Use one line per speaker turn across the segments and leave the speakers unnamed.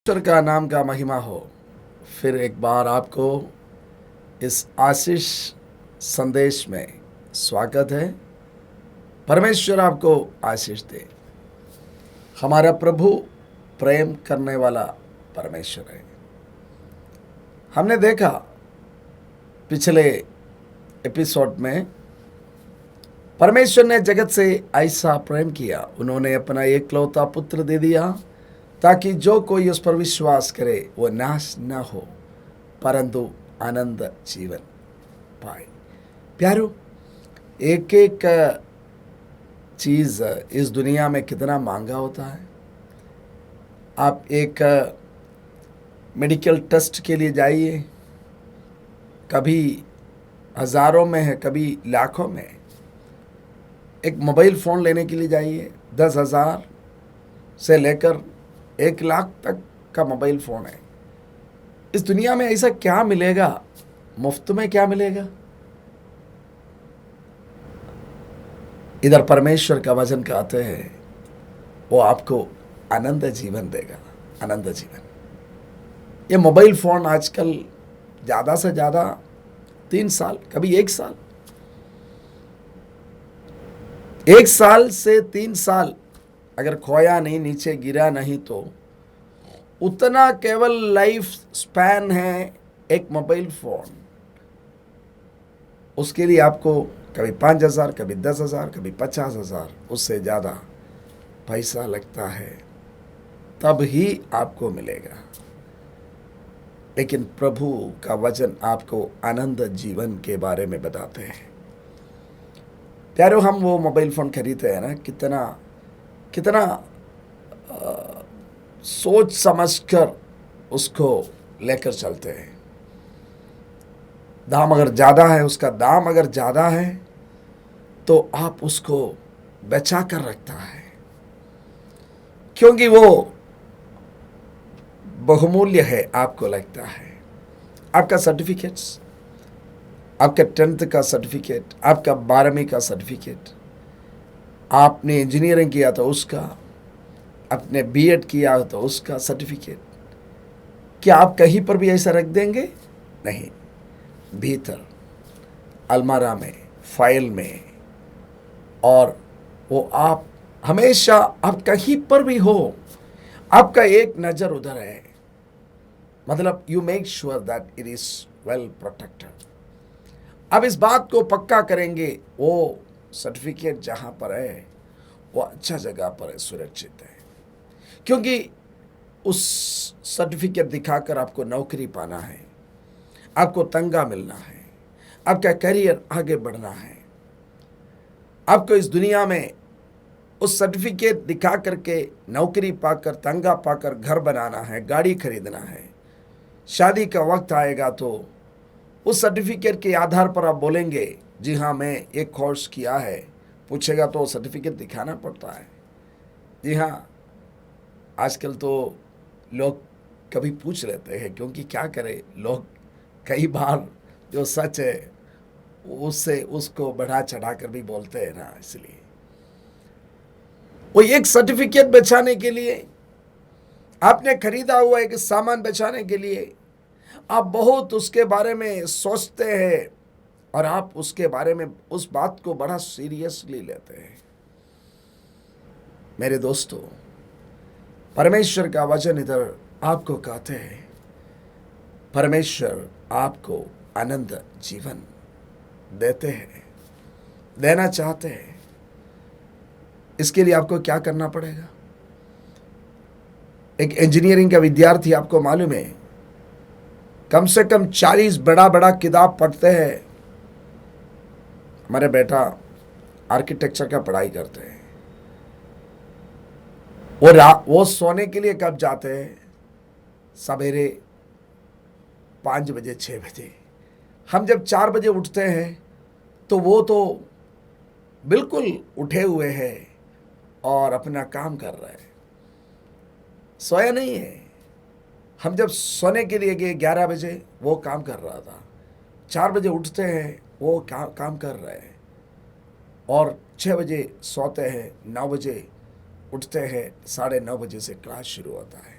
ईश्वर का नाम का महिमा हो। फिर एक बार आपको इस आशीष संदेश में स्वागत है। परमेश्वर आपको आशीष दे। हमारा प्रभु प्रेम करने वाला परमेश्वर है। हमने देखा पिछले एपिसोड में परमेश्वर ने जगत से ऐसा प्रेम किया, उन्होंने अपना एकलौता पुत्र दे दिया ताकि जो कोई उस पर विश्वास करे वो नाश न हो परंतु आनंद जीवन पाए। प्यारो, एक एक चीज़ इस दुनिया में कितना महंगा होता है। आप एक मेडिकल टेस्ट के लिए जाइए, कभी हज़ारों में है, कभी लाखों में। एक मोबाइल फ़ोन लेने के लिए जाइए, 10,000 से लेकर 1,00,000 तक का मोबाइल फ़ोन है। इस दुनिया में ऐसा क्या मिलेगा, मुफ्त में क्या मिलेगा? इधर परमेश्वर का वचन कहते हैं वो आपको आनंद जीवन देगा, आनंद जीवन। ये मोबाइल फ़ोन आजकल ज़्यादा से ज़्यादा 3 साल, कभी 1 साल, 1 साल से 3 साल अगर खोया नहीं, नीचे गिरा नहीं, तो उतना केवल लाइफ स्पैन है एक मोबाइल फ़ोन। उसके लिए आपको कभी 5,000, कभी 10,000, कभी 50,000, उससे ज़्यादा पैसा लगता है, तब ही आपको मिलेगा। लेकिन प्रभु का वचन आपको आनंद जीवन के बारे में बताते हैं। प्यारो, हम वो मोबाइल फ़ोन खरीदते हैं ना, कितना कितना सोच समझकर उसको लेकर चलते हैं। दाम अगर ज़्यादा है, उसका दाम अगर ज़्यादा है तो आप उसको बचा कर रखता है, क्योंकि वो बहुमूल्य है। आपको लगता है आपका सर्टिफिकेट्स, आपका 10th का सर्टिफिकेट, आपका 12वीं का सर्टिफिकेट, आपने इंजीनियरिंग किया तो उसका, आपने बीएड किया तो उसका सर्टिफिकेट, क्या आप कहीं पर भी ऐसा रख देंगे? नहीं, भीतर अलमारा में, फाइल में। और वो आप हमेशा, आप कहीं पर भी हो, आपका एक नज़र उधर है। मतलब you make sure that it is well protected. अब इस बात को पक्का करेंगे वो सर्टिफिकेट जहाँ पर है वो अच्छा जगह पर है, सुरक्षित है। क्योंकि उस सर्टिफिकेट दिखाकर आपको नौकरी पाना है, आपको तंगा मिलना है, आपका करियर आगे बढ़ना है, आपको इस दुनिया में उस सर्टिफिकेट दिखा करके नौकरी पाकर, तंगा पाकर घर बनाना है, गाड़ी खरीदना है। शादी का वक्त आएगा तो उस सर्टिफिकेट के आधार पर आप बोलेंगे जी हाँ मैं एक कोर्स किया है। पूछेगा तो सर्टिफिकेट दिखाना पड़ता है। जी हाँ, आजकल तो लोग कभी पूछ लेते हैं, क्योंकि क्या करें, लोग कई बार जो सच है उससे उसको बढ़ा चढ़ा कर भी बोलते हैं ना। इसलिए वो एक सर्टिफिकेट बचाने के लिए, आपने खरीदा हुआ एक सामान बचाने के लिए आप बहुत उसके बारे में सोचते हैं और आप उसके बारे में, उस बात को बड़ा सीरियसली लेते हैं। मेरे दोस्तों, परमेश्वर का वचन इधर आपको कहते हैं, परमेश्वर आपको आनंद जीवन देते हैं, देना चाहते हैं। इसके लिए आपको क्या करना पड़ेगा? एक इंजीनियरिंग का विद्यार्थी, आपको मालूम है, कम से कम 40 बड़ा बड़ा किताब पढ़ते हैं। हमारे बेटा आर्किटेक्चर का पढ़ाई करते हैं। वो सोने के लिए कब जाते हैं? सवेरे 5 बजे, 6 बजे। हम जब 4 बजे उठते हैं तो वो तो बिल्कुल उठे हुए हैं और अपना काम कर रहे हैं, सोया नहीं है। हम जब सोने के लिए गए 11 बजे, वो काम कर रहा था। 4 बजे उठते हैं, वो काम कर रहे हैं, और 6 बजे सोते हैं, 9 बजे उठते हैं, 9:30 बजे से क्लास शुरू होता है।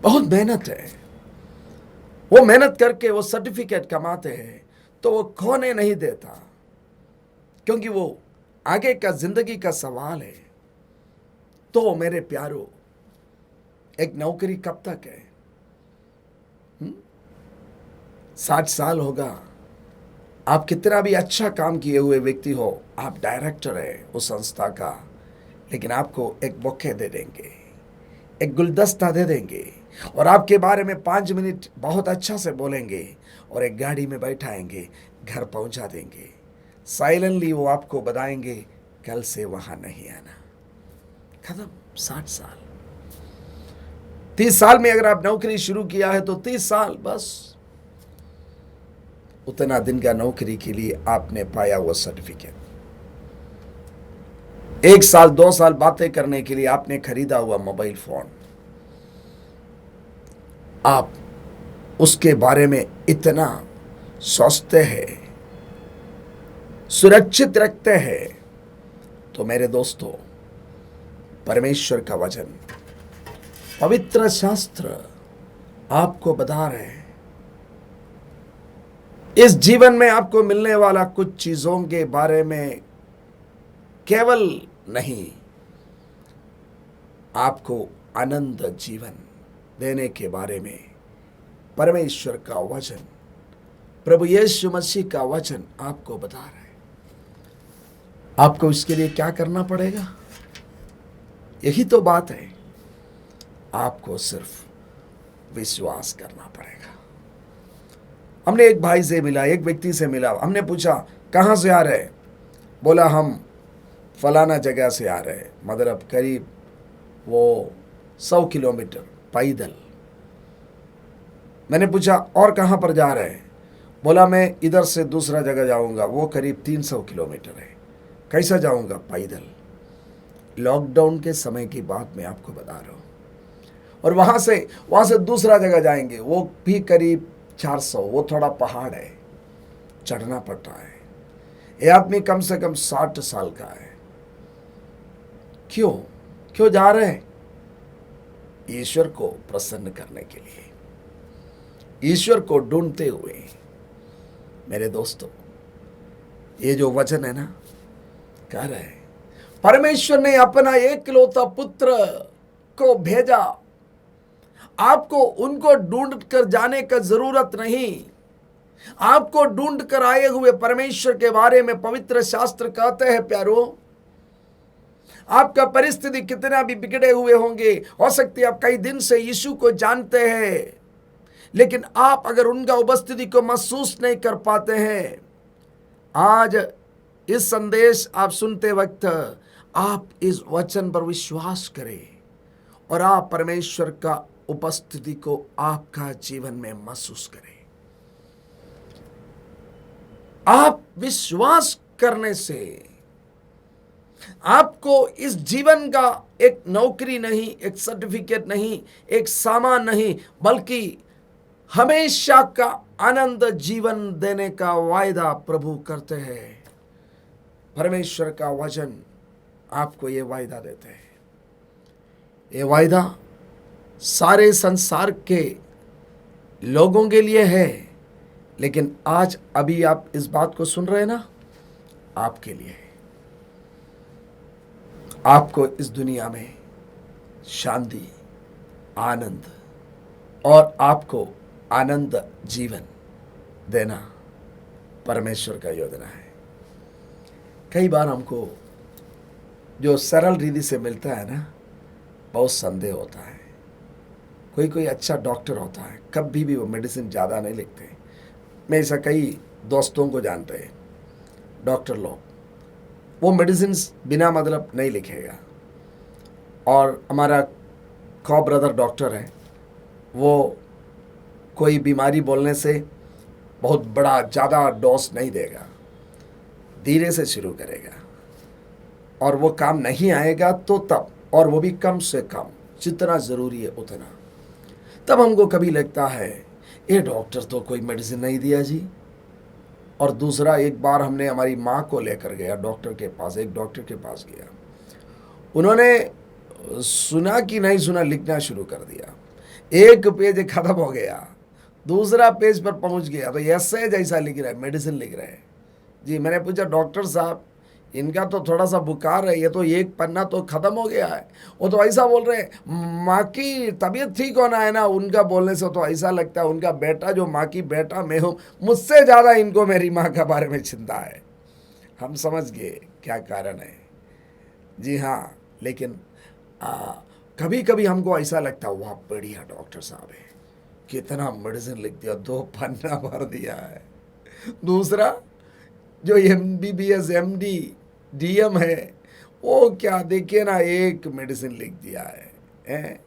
बहुत मेहनत है। वो मेहनत करके वो सर्टिफिकेट कमाते हैं तो वो खोने नहीं देता, क्योंकि वो आगे का जिंदगी का सवाल है। तो मेरे प्यारो, एक नौकरी कब तक है? 60 साल होगा, आप कितना भी अच्छा काम किए हुए व्यक्ति हो, आप डायरेक्टर है उस संस्था का, लेकिन आपको एक बुके दे देंगे, एक गुलदस्ता दे देंगे और आपके बारे में 5 मिनट बहुत अच्छा से बोलेंगे और एक गाड़ी में बैठाएंगे, घर पहुंचा देंगे। साइलेंटली वो आपको बताएंगे कल से वहां नहीं आना। खत्म। 60 साल। 30 साल में अगर आप नौकरी शुरू किया है तो 30 साल बस। उतना दिन का नौकरी के लिए आपने पाया वो सर्टिफिकेट। 1 साल 2 साल बातें करने के लिए आपने खरीदा हुआ मोबाइल फोन, आप उसके बारे में इतना सोचते हैं, सुरक्षित रखते हैं। तो मेरे दोस्तों, परमेश्वर का वचन, पवित्र शास्त्र आपको बता रहे हैं, इस जीवन में आपको मिलने वाला कुछ चीजों के बारे में केवल नहीं, आपको आनंद जीवन देने के बारे में परमेश्वर का वचन, प्रभु यीशु मसीह का वचन आपको बता रहा है। आपको इसके लिए क्या करना पड़ेगा? यही तो बात है, आपको सिर्फ विश्वास करना पड़ेगा। हमने एक भाई से मिला, एक व्यक्ति से मिला, हमने पूछा कहाँ से आ रहे? बोला हम फलाना जगह से आ रहे, मतलब करीब वो 100 किलोमीटर पैदल। मैंने पूछा और कहाँ पर जा रहे? बोला मैं इधर से दूसरा जगह जाऊंगा, वो करीब 300 किलोमीटर है। कैसा जाऊंगा? पैदल। लॉकडाउन के समय की बात मैं आपको बता रहा हूँ। और वहां से दूसरा जगह जाएंगे, वो भी करीब 400, वो थोड़ा पहाड़ है, चढ़ना पड़ता है। ये आदमी कम से कम 60 साल का है। क्यों जा रहे हैं? ईश्वर को प्रसन्न करने के लिए, ईश्वर को ढूंढते हुए। मेरे दोस्तों, ये जो वचन है ना, कह रहे हैं परमेश्वर ने अपना एकलौता पुत्र को भेजा। आपको उनको ढूंढ कर जाने का जरूरत नहीं। आपको ढूंढ कर आए हुए परमेश्वर के बारे में पवित्र शास्त्र कहते हैं प्यारो, आपका परिस्थिति कितना भी बिगड़े हुए होंगे, हो सकती है आप कई दिन से यीशु को जानते हैं, लेकिन आप अगर उनका उपस्थिति को महसूस नहीं कर पाते हैं, आज इस संदेश आप सुनते वक्त आप इस वचन पर विश्वास करें और आप परमेश्वर का उपस्थिति को आपका जीवन में महसूस करें। आप विश्वास करने से आपको इस जीवन का एक नौकरी नहीं, एक सर्टिफिकेट नहीं, एक सामान नहीं, बल्कि हमेशा का आनंद जीवन देने का वायदा प्रभु करते हैं। परमेश्वर का वचन आपको ये वायदा देते हैं। ये वायदा सारे संसार के लोगों के लिए है, लेकिन आज अभी आप इस बात को सुन रहे हैं ना, आपके लिए है। आपको इस दुनिया में शांति, आनंद और आपको आनंद जीवन देना परमेश्वर का योजना है। कई बार हमको जो सरल रीति से मिलता है ना, बहुत संदेह होता है। कोई अच्छा डॉक्टर होता है, कभी भी वो मेडिसिन ज़्यादा नहीं लिखते। मैं ऐसा कई दोस्तों को जानते हैं, डॉक्टर लोग, वो मेडिसिन बिना मतलब नहीं लिखेगा। और हमारा को ब्रदर डॉक्टर है, वो कोई बीमारी बोलने से बहुत बड़ा ज़्यादा डोज नहीं देगा, धीरे से शुरू करेगा, और वो काम नहीं आएगा तो तब, और वो भी कम से कम, जितना ज़रूरी है उतना। तब हमको कभी लगता है ये डॉक्टर तो कोई मेडिसिन नहीं दिया जी। और दूसरा, एक बार हमने हमारी माँ को लेकर गया डॉक्टर के पास, एक डॉक्टर के पास गया, उन्होंने सुना कि नहीं सुना लिखना शुरू कर दिया। एक पेज खत्म हो गया, दूसरा पेज पर पहुंच गया तो ऐसे जैसा लिख रहा है, मेडिसिन लिख रहे हैं। जी मैंने पूछा डॉक्टर साहब इनका तो थोड़ा सा बुखार है, ये तो एक पन्ना तो खत्म हो गया है। वो तो ऐसा बोल रहे हैं माँ की तबीयत ठीक होना है ना, उनका बोलने से तो ऐसा लगता है उनका बेटा जो माँ की बेटा मैं हूँ, मुझसे ज़्यादा इनको मेरी माँ के बारे में चिंता है। हम समझ गए क्या कारण है। जी हाँ, लेकिन कभी कभी हमको ऐसा लगता है वाह बढ़िया डॉक्टर साहब है, कितना मेडिसिन लिख दिया, 2 पन्ना भर दिया है। दूसरा जो MBBS MD DM है वो क्या देखिए ना, एक मेडिसिन लिख दिया है।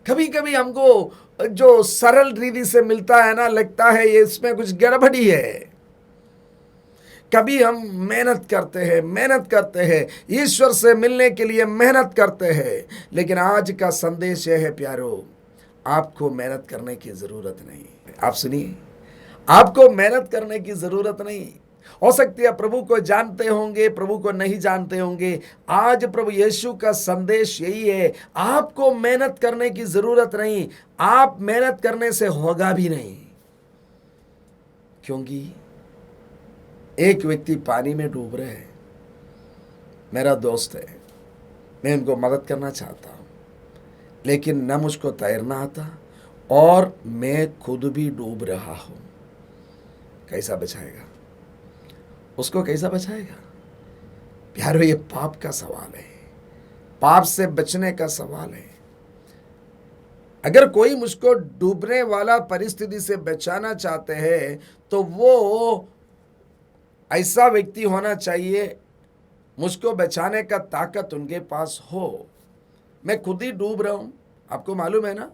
कभी कभी हमको जो सरल रीति से मिलता है ना, लगता है ये इसमें कुछ गड़बड़ी है। कभी हम मेहनत करते हैं ईश्वर से मिलने के लिए मेहनत करते हैं, लेकिन आज का संदेश यह है प्यारो, आपको मेहनत करने की जरूरत नहीं। आप सुनिए, आपको मेहनत करने की जरूरत नहीं। हो सकती है प्रभु को जानते होंगे, प्रभु को नहीं जानते होंगे। आज प्रभु यीशु का संदेश यही है, आपको मेहनत करने की जरूरत नहीं, आप मेहनत करने से होगा भी नहीं। क्योंकि एक व्यक्ति पानी में डूब रहे हैं, मेरा दोस्त है, मैं उनको मदद करना चाहता हूं, लेकिन न मुझको तैरना आता और मैं खुद भी डूब रहा हूं। कैसा बचाएगा उसको, कैसा बचाएगा? प्यारो ये पाप का सवाल है, पाप से बचने का सवाल है। अगर कोई मुझको डूबने वाला परिस्थिति से बचाना चाहते हैं तो वो ऐसा व्यक्ति होना चाहिए, मुझको बचाने का ताकत उनके पास हो। मैं खुद ही डूब रहा हूं, आपको मालूम है ना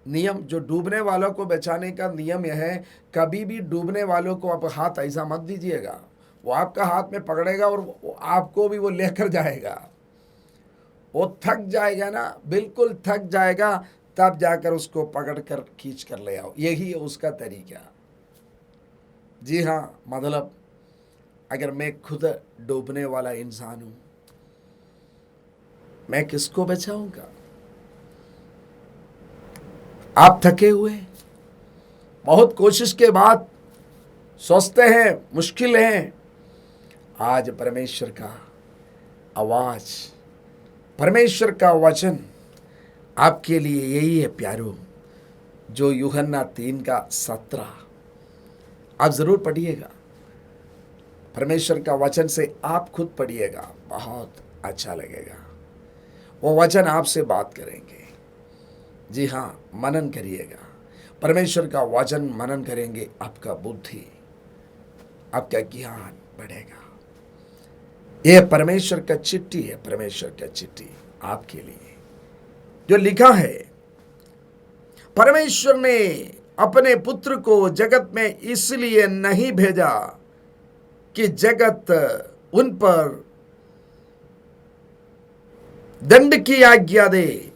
नियम, जो डूबने वालों को बचाने का नियम यह है, कभी भी डूबने वालों को आप हाथ ऐसा मत दीजिएगा, वो आपका हाथ में पकड़ेगा और आपको भी वो लेकर जाएगा। वो थक जाएगा ना, बिल्कुल थक जाएगा, तब जाकर उसको पकड़ कर खींच कर ले आओ। यही है उसका तरीका। जी हाँ, मतलब अगर मैं खुद डूबने वाला इंसान हूं, मैं किसको बचाऊंगा? आप थके हुए, बहुत कोशिश के बाद सोचते हैं मुश्किल है। आज परमेश्वर का आवाज, परमेश्वर का वचन आपके लिए यही है प्यारो, जो यूहन्ना 3:17 आप जरूर पढ़िएगा। परमेश्वर का वचन से आप खुद पढ़िएगा, बहुत अच्छा लगेगा। वो वचन आपसे बात करेंगे। जी हाँ, मनन करिएगा, परमेश्वर का वचन मनन करेंगे, आपका बुद्धि, आपका ज्ञान बढ़ेगा। यह परमेश्वर का चिट्ठी है, परमेश्वर का चिट्ठी आपके लिए जो लिखा है। परमेश्वर ने अपने पुत्र को जगत में इसलिए नहीं भेजा कि जगत उन पर दंड की आज्ञा दे।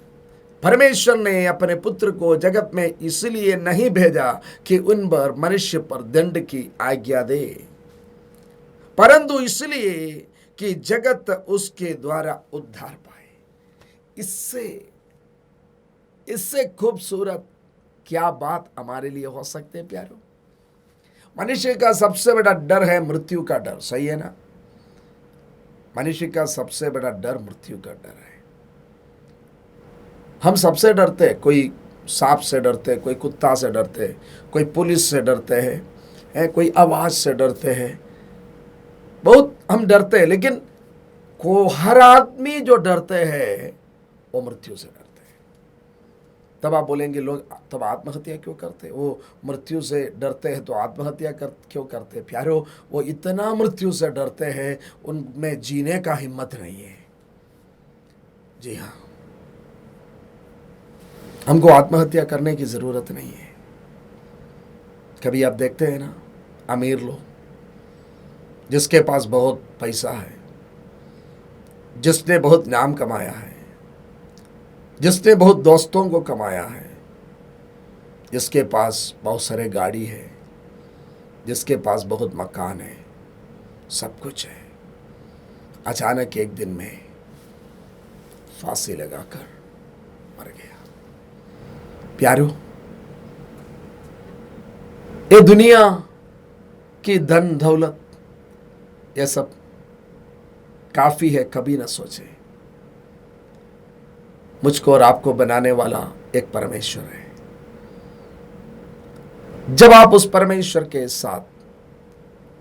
परमेश्वर ने अपने पुत्र को जगत में इसलिए नहीं भेजा कि उन पर मनुष्य पर दंड की आज्ञा दे, परंतु इसलिए कि जगत उसके द्वारा उद्धार पाए। इससे खूबसूरत क्या बात हमारे लिए हो सकते है प्यारो? मनुष्य का सबसे बड़ा डर है मृत्यु का डर, सही है ना? मनुष्य का सबसे बड़ा डर मृत्यु का डर है। हम सबसे डरते हैं, कोई सांप से डरते हैं, कोई कुत्ता से डरते हैं, कोई पुलिस से डरते हैं, कोई आवाज से डरते हैं, बहुत हम डरते हैं। लेकिन को हर आदमी जो डरते हैं वो मृत्यु से डरते हैं। तब आप बोलेंगे लोग तब आत्महत्या क्यों करते? वो मृत्यु से डरते हैं तो आत्महत्या क्यों करते? प्यारो, वो इतना मृत्यु से डरते हैं, उनमें जीने का हिम्मत नहीं है। जी हाँ, हमको आत्महत्या करने की जरूरत नहीं है। कभी आप देखते हैं ना, अमीर लोग जिसके पास बहुत पैसा है, जिसने बहुत नाम कमाया है, जिसने बहुत दोस्तों को कमाया है, जिसके पास बहुत सारे गाड़ी है, जिसके पास बहुत मकान है, सब कुछ है, अचानक एक दिन में फांसी लगाकर मर गया। प्यारो, ये दुनिया की धन दौलत ये सब काफी है, कभी ना सोचे। मुझको और आपको बनाने वाला एक परमेश्वर है। जब आप उस परमेश्वर के साथ,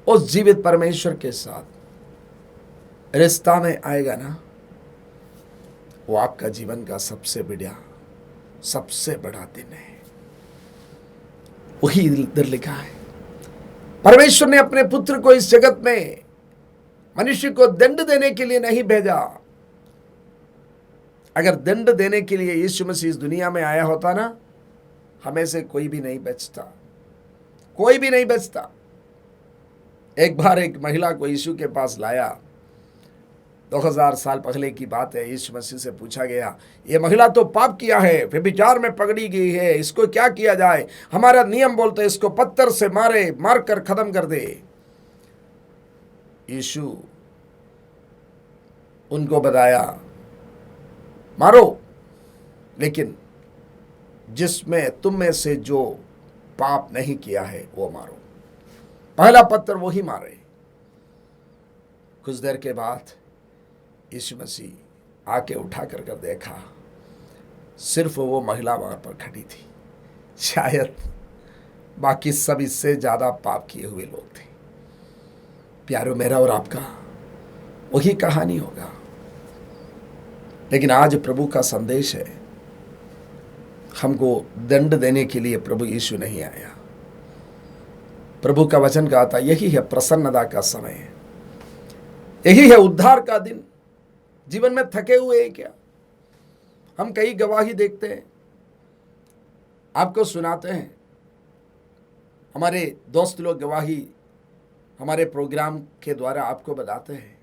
उस जीवित परमेश्वर के साथ रिश्ता में आएगा ना, वो आपका जीवन का सबसे बड़ा दिन है। वही इधर लिखा है, परमेश्वर ने अपने पुत्र को इस जगत में मनुष्य को दंड देने के लिए नहीं भेजा। अगर दंड देने के लिए यीशु मसीह इस दुनिया में आया होता ना, हमें से कोई भी नहीं बचता, कोई भी नहीं बचता। एक बार एक महिला को यीशु के पास लाया, 2000 साल पहले की बात है। यीशु मसीह से पूछा गया, ये महिला तो पाप किया है, व्यभिचार में पकड़ी गई है, इसको क्या किया जाए? हमारा नियम बोलते इसको पत्थर से मार कर खत्म कर दे। यीशु उनको बताया, मारो, लेकिन जिसमें तुम में से जो पाप नहीं किया है वो मारो। पहला पत्थर वो ही मारे। कुछ देर के बाद यीशु मसीह आके उठा कर देखा, सिर्फ वो महिला वहां पर खड़ी थी। शायद बाकी सब इससे ज्यादा पाप किए हुए लोग थे। प्यारो, मेरा और आपका वही कहानी होगा। लेकिन आज प्रभु का संदेश है, हमको दंड देने के लिए प्रभु यीशु नहीं आया। प्रभु का वचन कहता, यही है प्रसन्नता का समय, यही है उद्धार का दिन। जीवन में थके हुए हैं क्या? हम कई गवाही देखते हैं, आपको सुनाते हैं, हमारे दोस्त लोग गवाही हमारे प्रोग्राम के द्वारा आपको बताते हैं।